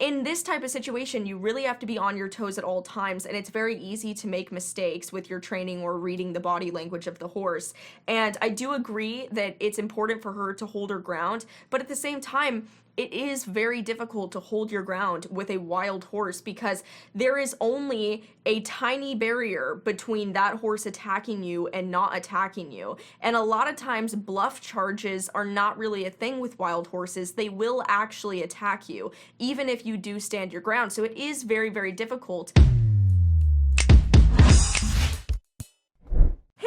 In this type of situation, you really have to be on your toes at all times, and it's very easy to make mistakes with your training or reading the body language of the horse. And I do agree that it's important for her to hold her ground, but at the same time, it is very difficult to hold your ground with a wild horse because there is only a tiny barrier between that horse attacking you and not attacking you. And a lot of times bluff charges are not really a thing with wild horses. They will actually attack you, even if you do stand your ground. So it is very, very difficult.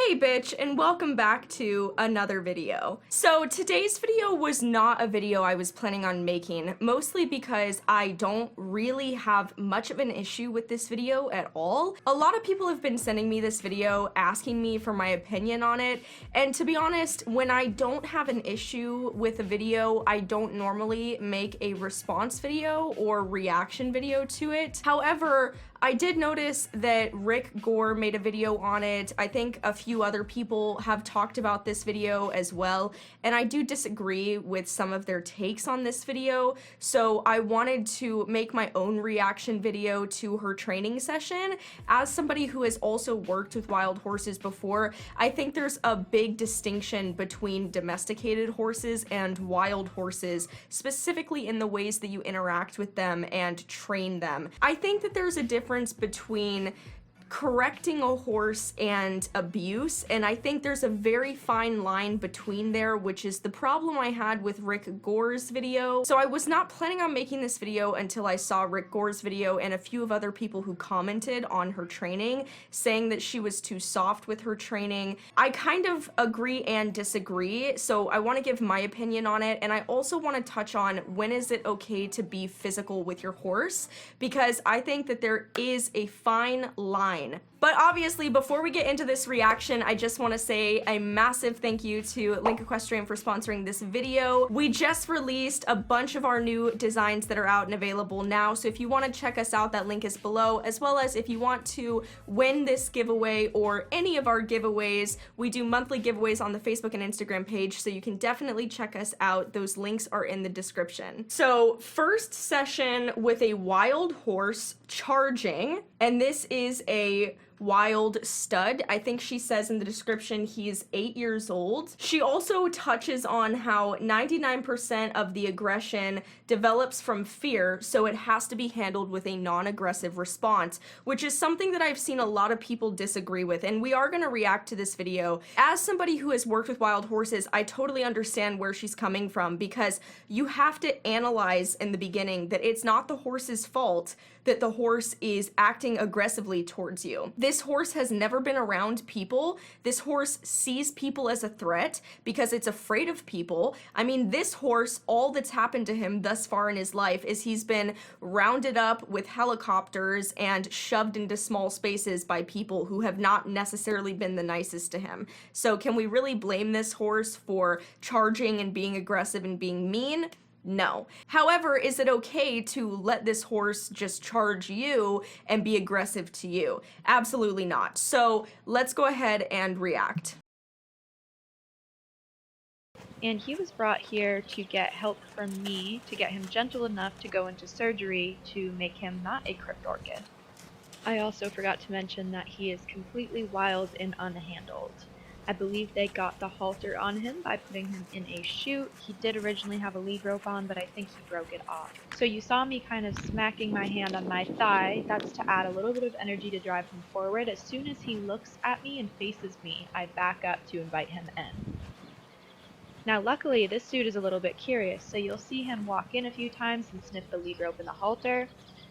Hey bitch, and welcome back to another video. So today's video was not a video I was planning on making, mostly because I don't really have much of an issue with this video at all. A lot of people have been sending me this video asking me for my opinion on it, and to be honest, when I don't have an issue with a video, I don't normally make a response video or reaction video to it. However, I did notice that Rick Gore made a video on it. I think a few other people have talked about this video as well, and I do disagree with some of their takes on this video, so I wanted to make my own reaction video to her training session. As somebody who has also worked with wild horses before, I think there's a big distinction between domesticated horses and wild horses, specifically in the ways that you interact with them and train them. I think that there's a difference between correcting a horse and abuse, and I think there's a very fine line between there, which is the problem I had with Rick Gore's video. So I was not planning on making this video until I saw Rick Gore's video and a few of other people who commented on her training, saying that she was too soft with her training. I kind of agree and disagree, so I want to give my opinion on it, and I also want to touch on when is it okay to be physical with your horse, because I think that there is a fine line. But obviously, before we get into this reaction, I just want to say a massive thank you to Link Equestrian for sponsoring this video. We just released a bunch of our new designs that are out and available now, so if you want to check us out, that link is below, as well as if you want to win this giveaway or any of our giveaways, we do monthly giveaways on the Facebook and Instagram page, so you can definitely check us out. Those links are in the description. So, first session with a wild horse charging, and this is a wild stud. I think she says in the description he's 8 years old. She also touches on how 99% of the aggression develops from fear, so it has to be handled with a non-aggressive response, which is something that I've seen a lot of people disagree with, and we are going to react to this video. As somebody who has worked with wild horses, I totally understand where she's coming from, because you have to analyze in the beginning that it's not the horse's fault that the horse is acting aggressively towards you. This horse has never been around people. This horse sees people as a threat because it's afraid of people. I mean, this horse, all that's happened to him thus far in his life is he's been rounded up with helicopters and shoved into small spaces by people who have not necessarily been the nicest to him. So can we really blame this horse for charging and being aggressive and being mean? No. However, is it okay to let this horse just charge you and be aggressive to you? Absolutely not. So let's go ahead and react. And he was brought here to get help from me to get him gentle enough to go into surgery to make him not a crypt orchid. I also forgot to mention that he is completely wild and unhandled. I believe they got the halter on him by putting him in a chute. He did originally have a lead rope on, but I think he broke it off. So you saw me kind of smacking my hand on my thigh. That's to add a little bit of energy to drive him forward. As soon as he looks at me and faces me, I back up to invite him in. Now luckily, this dude is a little bit curious, so you'll see him walk in a few times and sniff the lead rope and the halter,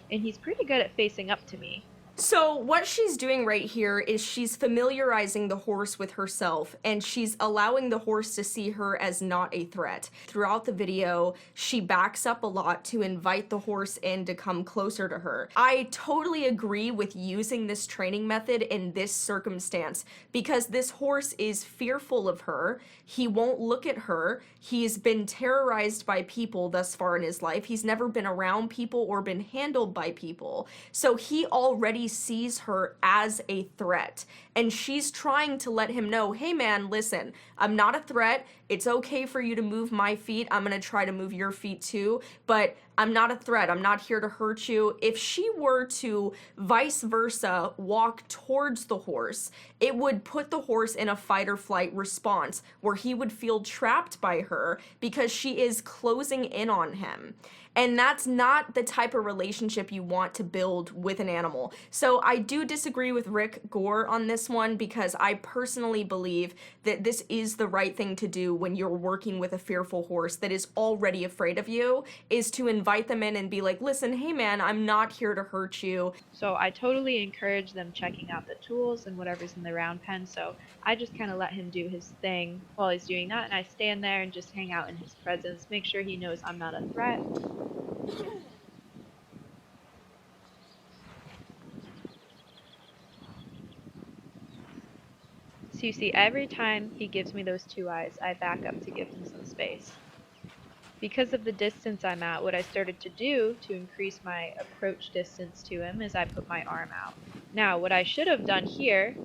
and he's pretty good at facing up to me. So what she's doing right here is she's familiarizing the horse with herself, and she's allowing the horse to see her as not a threat. Throughout the video, she backs up a lot to invite the horse in to come closer to her. I totally agree with using this training method in this circumstance because this horse is fearful of her. He won't look at her. He's been terrorized by people thus far in his life. He's never been around people or been handled by people. So he already sees her as a threat, and she's trying to let him know, hey man, listen, I'm not a threat. it's okay for you to move my feet. I'm gonna try to move your feet too, but I'm not a threat. I'm not here to hurt you. If she were to vice versa walk towards the horse, it would put the horse in a fight or flight response where he would feel trapped by her because she is closing in on him. And that's not the type of relationship you want to build with an animal. So I do disagree with Rick Gore on this one because I personally believe that this is the right thing to do when you're working with a fearful horse that is already afraid of you, is to invite them in and be like, listen, hey man, I'm not here to hurt you. So I totally encourage them checking out the tools and whatever's in the round pen, so I just kind of let him do his thing while he's doing that, and I stand there and just hang out in his presence, make sure he knows I'm not a threat. So you see, every time he gives me those two eyes, I back up to give him some space. Because of the distance I'm at, what I started to do to increase my approach distance to him is I put my arm out. Now, what I should have done here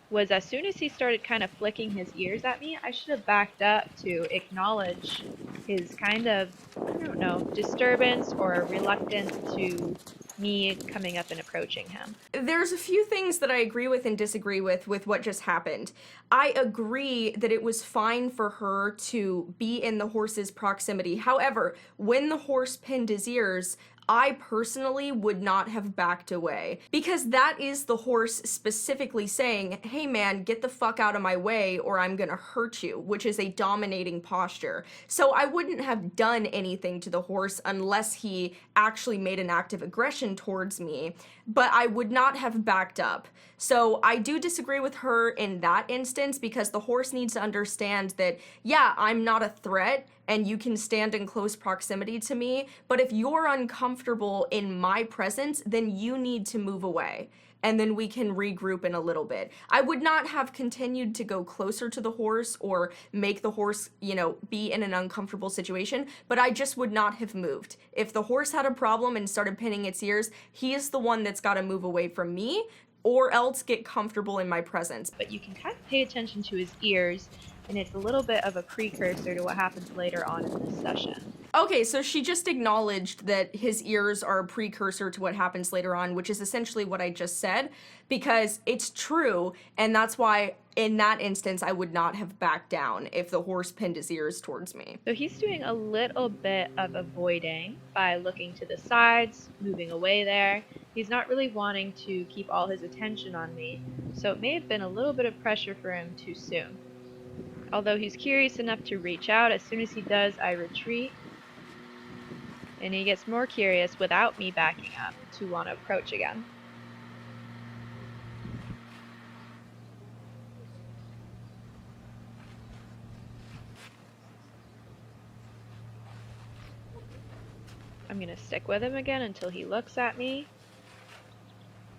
was as soon as he started kind of flicking his ears at me, I should have backed up to acknowledge his kind of, I don't know, disturbance or reluctance to me coming up and approaching him. There's a few things that I agree with and disagree with what just happened. I agree that it was fine for her to be in the horse's proximity. However, when the horse pinned his ears, I personally would not have backed away, because that is the horse specifically saying, hey man, get the fuck out of my way or I'm gonna hurt you, which is a dominating posture. So I wouldn't have done anything to the horse unless he actually made an act of aggression towards me, but I would not have backed up. So I do disagree with her in that instance, because the horse needs to understand that, yeah, I'm not a threat and you can stand in close proximity to me, but if you're uncomfortable in my presence, then you need to move away, and then we can regroup in a little bit. I would not have continued to go closer to the horse or make the horse, be in an uncomfortable situation, but I just would not have moved. If the horse had a problem and started pinning its ears, he is the one that's got to move away from me or else get comfortable in my presence. But you can kind of pay attention to his ears, and it's a little bit of a precursor to what happens later on in this session. Okay, so she just acknowledged that his ears are a precursor to what happens later on, which is essentially what I just said, because it's true, and that's why in that instance I would not have backed down if the horse pinned his ears towards me. So he's doing a little bit of avoiding by looking to the sides, moving away there. He's not really wanting to keep all his attention on me, so it may have been a little bit of pressure for him too soon. Although he's curious enough to reach out, as soon as he does, I retreat. And he gets more curious without me backing up to want to approach again. I'm going to stick with him again until he looks at me.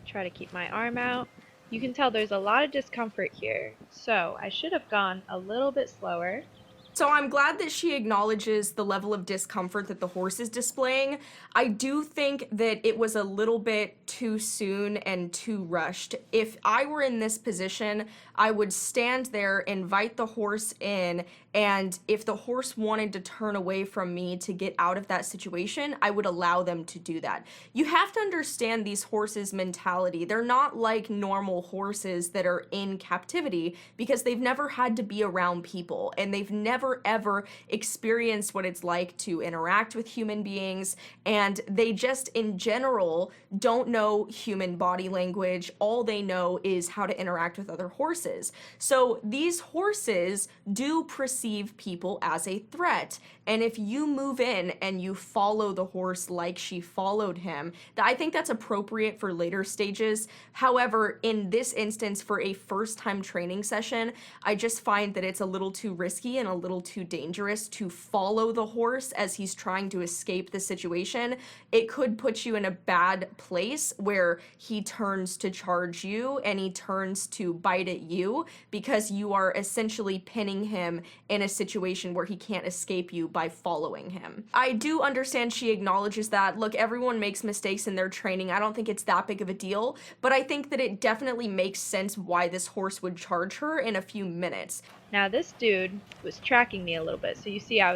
Try to keep my arm out. You can tell there's a lot of discomfort here, so I should have gone a little bit slower. So I'm glad that she acknowledges the level of discomfort that the horse is displaying. I do think that it was a little bit too soon and too rushed. If I were in this position, I would stand there, invite the horse in, and if the horse wanted to turn away from me to get out of that situation, I would allow them to do that. You have to understand these horses' mentality. They're not like normal horses that are in captivity, because they've never had to be around people, and they've never ever experienced what it's like to interact with human beings, and they just in general don't know human body language. All they know is how to interact with other horses. So these horses do perceive people as a threat, and if you move in and you follow the horse like she followed him, I think that's appropriate for later stages. However, in this instance, for a first-time training session, I just find that it's a little too risky and a little little too dangerous to follow the horse as he's trying to escape the situation, it could put you in a bad place where he turns to charge you and he turns to bite at you because you are essentially pinning him in a situation where he can't escape you by following him. I do understand she acknowledges that. Look, everyone makes mistakes in their training. I don't think it's that big of a deal, but I think that it definitely makes sense why this horse would charge her in a few minutes. Now this dude was tracking me a little bit, so you see I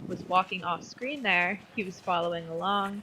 was walking off screen there, he was following along.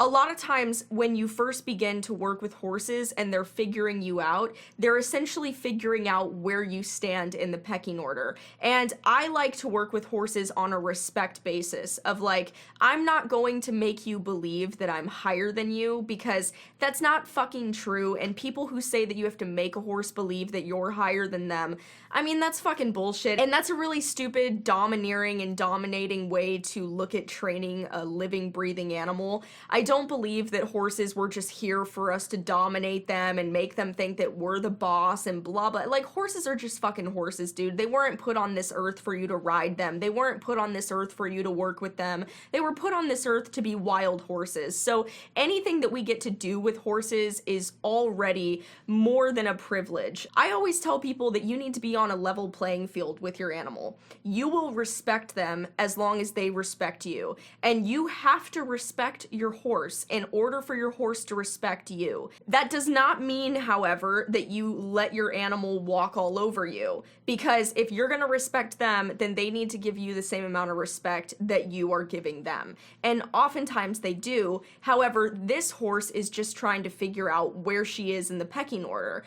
A lot of times when you first begin to work with horses and they're figuring you out, they're essentially figuring out where you stand in the pecking order. And I like to work with horses on a respect basis of like, I'm not going to make you believe that I'm higher than you because that's not fucking true. And people who say that you have to make a horse believe that you're higher than them, I mean, that's fucking bullshit. And that's a really stupid, domineering and dominating way to look at training a living, breathing animal. I don't believe that horses were just here for us to dominate them and make them think that we're the boss and blah blah. Like, horses are just fucking horses, dude. They weren't put on this earth for you to ride them. They weren't put on this earth for you to work with them. They were put on this earth to be wild horses. So anything that we get to do with horses is already more than a privilege. I always tell people that you need to be on a level playing field with your animal. You will respect them as long as they respect you. And you have to respect your horse in order for your horse to respect you. That does not mean, however, that you let your animal walk all over you. Because if you're going to respect them, then they need to give you the same amount of respect that you are giving them. And oftentimes they do. However, this horse is just trying to figure out where she is in the pecking order.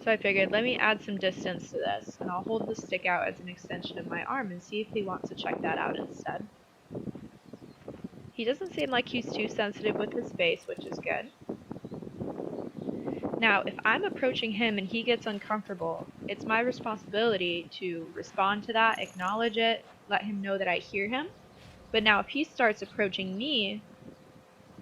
So I figured, let me add some distance to this, and I'll hold the stick out as an extension of my arm and see if he wants to check that out instead. He doesn't seem like he's too sensitive with his face, which is good. Now, if I'm approaching him and he gets uncomfortable, it's my responsibility to respond to that, acknowledge it, let him know that I hear him. But now if he starts approaching me,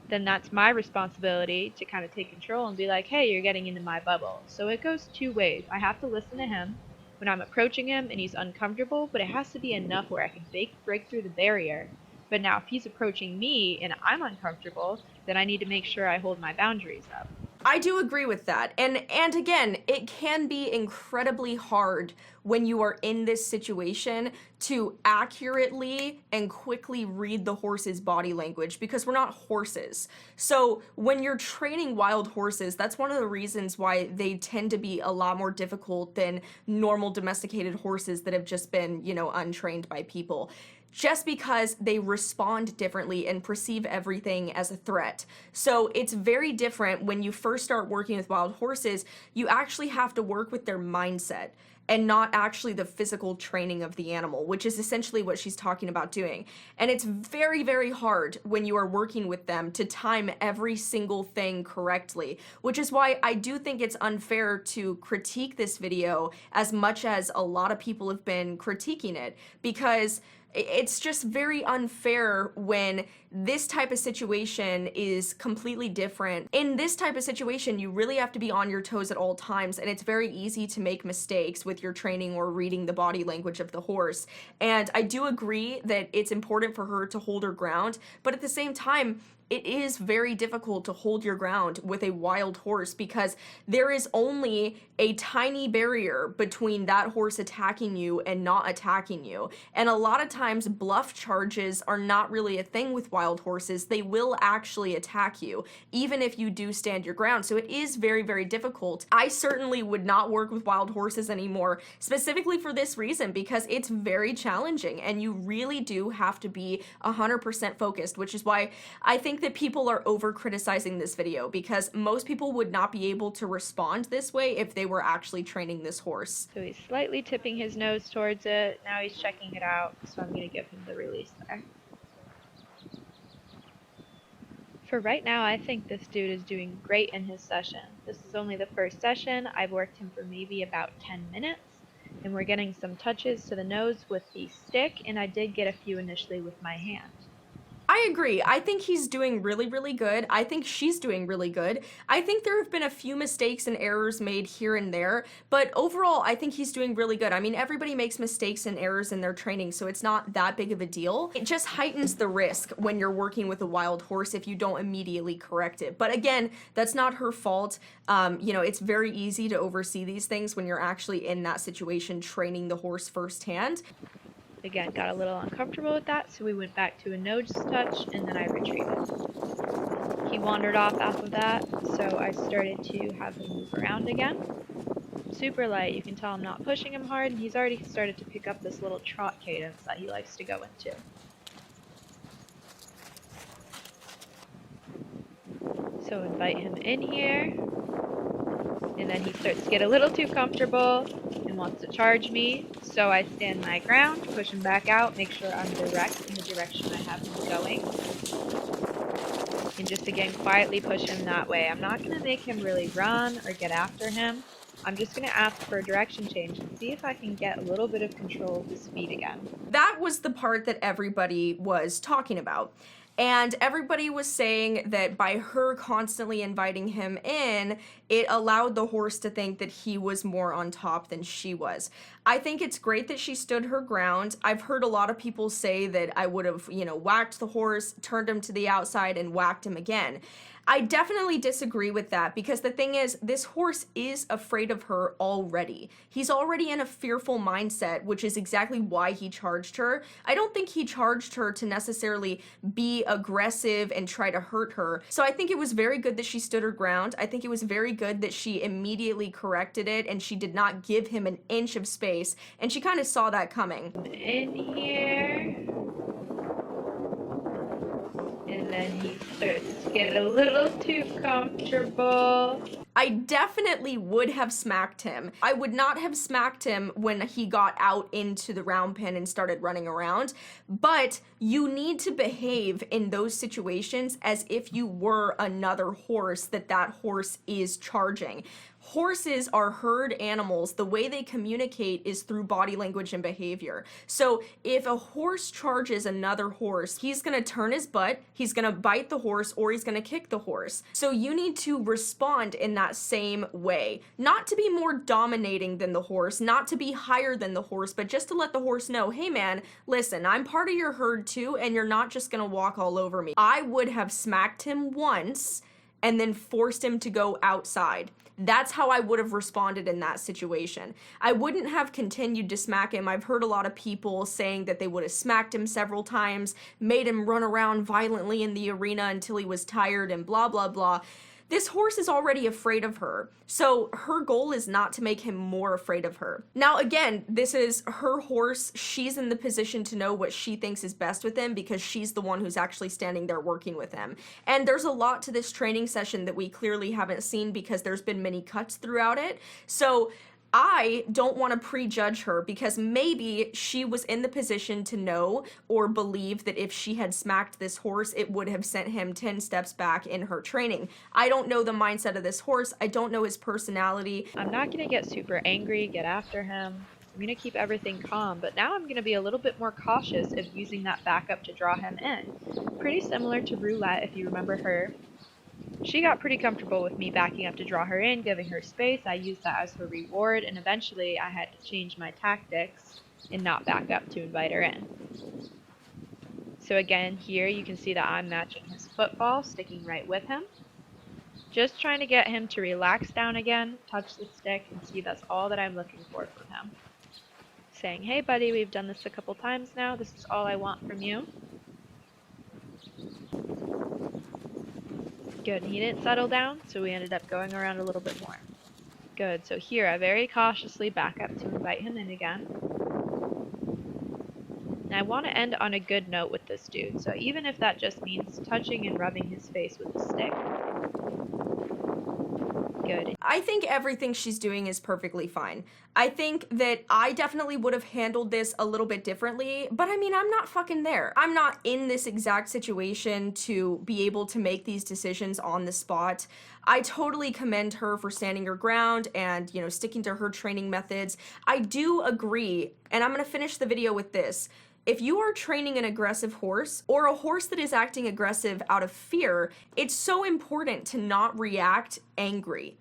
then that's my responsibility to kind of take control and be like, hey, you're getting into my bubble. So it goes two ways. I have to listen to him when I'm approaching him and he's uncomfortable, but it has to be enough where I can break through the barrier. But now if he's approaching me and I'm uncomfortable, then I need to make sure I hold my boundaries up. I do agree with that. And again, it can be incredibly hard when you are in this situation to accurately and quickly read the horse's body language because we're not horses. So when you're training wild horses, that's one of the reasons why they tend to be a lot more difficult than normal domesticated horses that have just been, you know, untrained by people. Just because they respond differently and perceive everything as a threat. So it's very different when you first start working with wild horses. You actually have to work with their mindset and not actually the physical training of the animal, which is essentially what she's talking about doing. And it's very, very hard when you are working with them to time every single thing correctly, which is why I do think it's unfair to critique this video as much as a lot of people have been critiquing it, because it's just very unfair when this type of situation is completely different. In this type of situation, you really have to be on your toes at all times, and it's very easy to make mistakes with your training or reading the body language of the horse. And I do agree that it's important for her to hold her ground, but at the same time, it is very difficult to hold your ground with a wild horse because there is only a tiny barrier between that horse attacking you and not attacking you. And a lot of times bluff charges are not really a thing with wild horses. They will actually attack you, even if you do stand your ground. So it is very, very difficult. I certainly would not work with wild horses anymore, specifically for this reason, because it's very challenging and you really do have to be 100% focused, which is why I think that people are over criticizing this video, because most people would not be able to respond this way if they were actually training this horse. So he's slightly tipping his nose towards it. Now he's checking it out, so I'm going to give him the release there. For right now, I think this dude is doing great in his session. This is only the first session. I've worked him for maybe about 10 minutes, and we're getting some touches to the nose with the stick, and I did get a few initially with my hand. I agree. I think he's doing really, really good. I think she's doing really good. I think there have been a few mistakes and errors made here and there, but overall, I think he's doing really good. I mean, everybody makes mistakes and errors in their training, so it's not that big of a deal. It just heightens the risk when you're working with a wild horse if you don't immediately correct it. But again, that's not her fault. You know, it's very easy to oversee these things when you're actually in that situation training the horse firsthand. Again, got a little uncomfortable with that, so we went back to a nose touch, and then I retreated. He wandered off of that, so I started to have him move around again. Super light, you can tell I'm not pushing him hard, and he's already started to pick up this little trot cadence that he likes to go into. So invite him in here, and then he starts to get a little too comfortable and wants to charge me, so I stand my ground, push him back out, make sure I'm direct in the direction I have him going, and just again quietly push him that way. I'm not going to make him really run or get after him. I'm just going to ask for a direction change and see if I can get a little bit of control of his feet again. That was the part that everybody was talking about. And everybody was saying that by her constantly inviting him in, it allowed the horse to think that he was more on top than she was. I think it's great that she stood her ground. I've heard a lot of people say that I would have, you know, whacked the horse, turned him to the outside, and whacked him again. I definitely disagree with that because the thing is, this horse is afraid of her already. He's already in a fearful mindset, which is exactly why he charged her. I don't think he charged her to necessarily be aggressive and try to hurt her. So I think it was very good that she stood her ground. I think it was very good that she immediately corrected it and she did not give him an inch of space, and she kind of saw that coming. In here. And then he starts to get a little too comfortable. I definitely would have smacked him. I would not have smacked him when he got out into the round pen and started running around, but you need to behave in those situations as if you were another horse that horse is charging. Horses are herd animals. The way they communicate is through body language and behavior. So if a horse charges another horse, he's gonna turn his butt, he's gonna bite the horse, or he's gonna kick the horse. So you need to respond in that same way. Not to be more dominating than the horse, not to be higher than the horse, but just to let the horse know, hey man, listen, I'm part of your herd too, and you're not just gonna walk all over me. I would have smacked him once and then forced him to go outside. That's how I would have responded in that situation. I wouldn't have continued to smack him. I've heard a lot of people saying that they would have smacked him several times, made him run around violently in the arena until he was tired and blah, blah, blah. This horse is already afraid of her, so her goal is not to make him more afraid of her. Now again, this is her horse. She's in the position to know what she thinks is best with him because she's the one who's actually standing there working with him. And there's a lot to this training session that we clearly haven't seen because there's been many cuts throughout it. So I don't want to prejudge her because maybe she was in the position to know or believe that if she had smacked this horse, it would have sent him 10 steps back in her training. I don't know the mindset of this horse. I don't know his personality. I'm not going to get super angry, get after him. I'm going to keep everything calm, but now I'm going to be a little bit more cautious of using that backup to draw him in. Pretty similar to Roulette, if you remember her. She got pretty comfortable with me backing up to draw her in, giving her space. I used that as her reward, and eventually I had to change my tactics and not back up to invite her in. So again, here you can see that I'm matching his footfall, sticking right with him. Just trying to get him to relax down again, touch the stick, and see that's all that I'm looking for from him. Saying, hey buddy, we've done this a couple times now, this is all I want from you. Good, he didn't settle down, so we ended up going around a little bit more. Good, so here I very cautiously back up to invite him in again. And I want to end on a good note with this dude, so even if that just means touching and rubbing his face with a stick. Good. I think everything she's doing is perfectly fine. I think that I definitely would have handled this a little bit differently, but I mean, I'm not fucking there. I'm not in this exact situation to be able to make these decisions on the spot. I totally commend her for standing her ground and, you know, sticking to her training methods. I do agree, and I'm gonna finish the video with this. If you are training an aggressive horse or a horse that is acting aggressive out of fear, it's so important to not react angry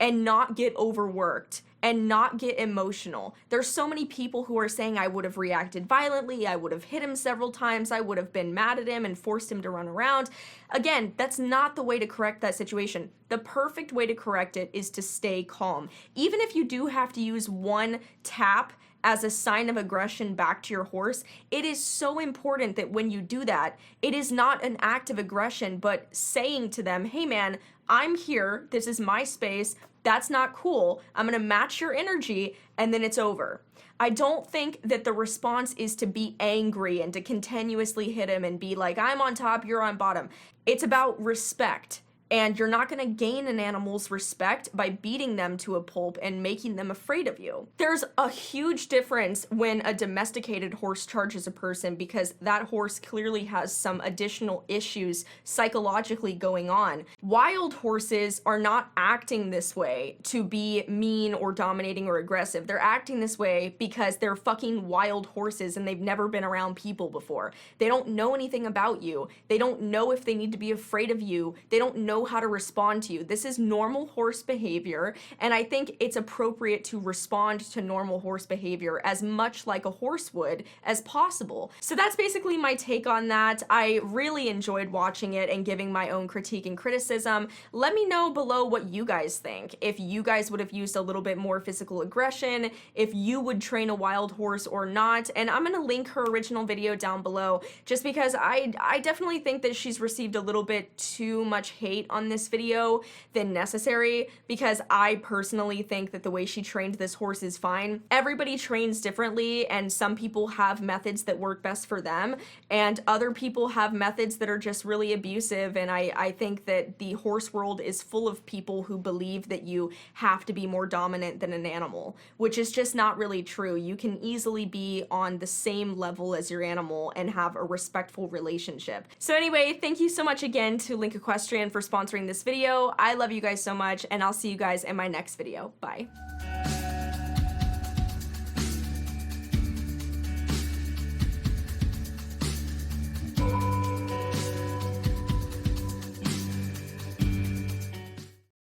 and not get overworked and not get emotional. There's so many people who are saying I would have reacted violently, I would have hit him several times, I would have been mad at him and forced him to run around. Again, that's not the way to correct that situation. The perfect way to correct it is to stay calm. Even if you do have to use one tap as a sign of aggression back to your horse, it is so important that when you do that, it is not an act of aggression, but saying to them, hey man, I'm here, this is my space, that's not cool, I'm gonna match your energy, and then it's over. I don't think that the response is to be angry and to continuously hit him and be like, I'm on top, you're on bottom. It's about respect. And you're not gonna gain an animal's respect by beating them to a pulp and making them afraid of you. There's a huge difference when a domesticated horse charges a person because that horse clearly has some additional issues psychologically going on. Wild horses are not acting this way to be mean or dominating or aggressive. They're acting this way because they're fucking wild horses and they've never been around people before. They don't know anything about you. They don't know if they need to be afraid of you. They don't know how to respond to you. This is normal horse behavior, and I think it's appropriate to respond to normal horse behavior as much like a horse would as possible. So that's basically my take on that. I really enjoyed watching it and giving my own critique and criticism. Let me know below what you guys think. If you guys would have used a little bit more physical aggression, if you would train a wild horse or not, and I'm gonna link her original video down below just because I definitely think that she's received a little bit too much hate on this video than necessary, because I personally think that the way she trained this horse is fine. Everybody trains differently, and some people have methods that work best for them, and other people have methods that are just really abusive, and I think that the horse world is full of people who believe that you have to be more dominant than an animal, which is just not really true. You can easily be on the same level as your animal and have a respectful relationship. So anyway, thank you so much again to Link Equestrian for sponsoring this video. I love you guys so much, and I'll see you guys in my next video. Bye.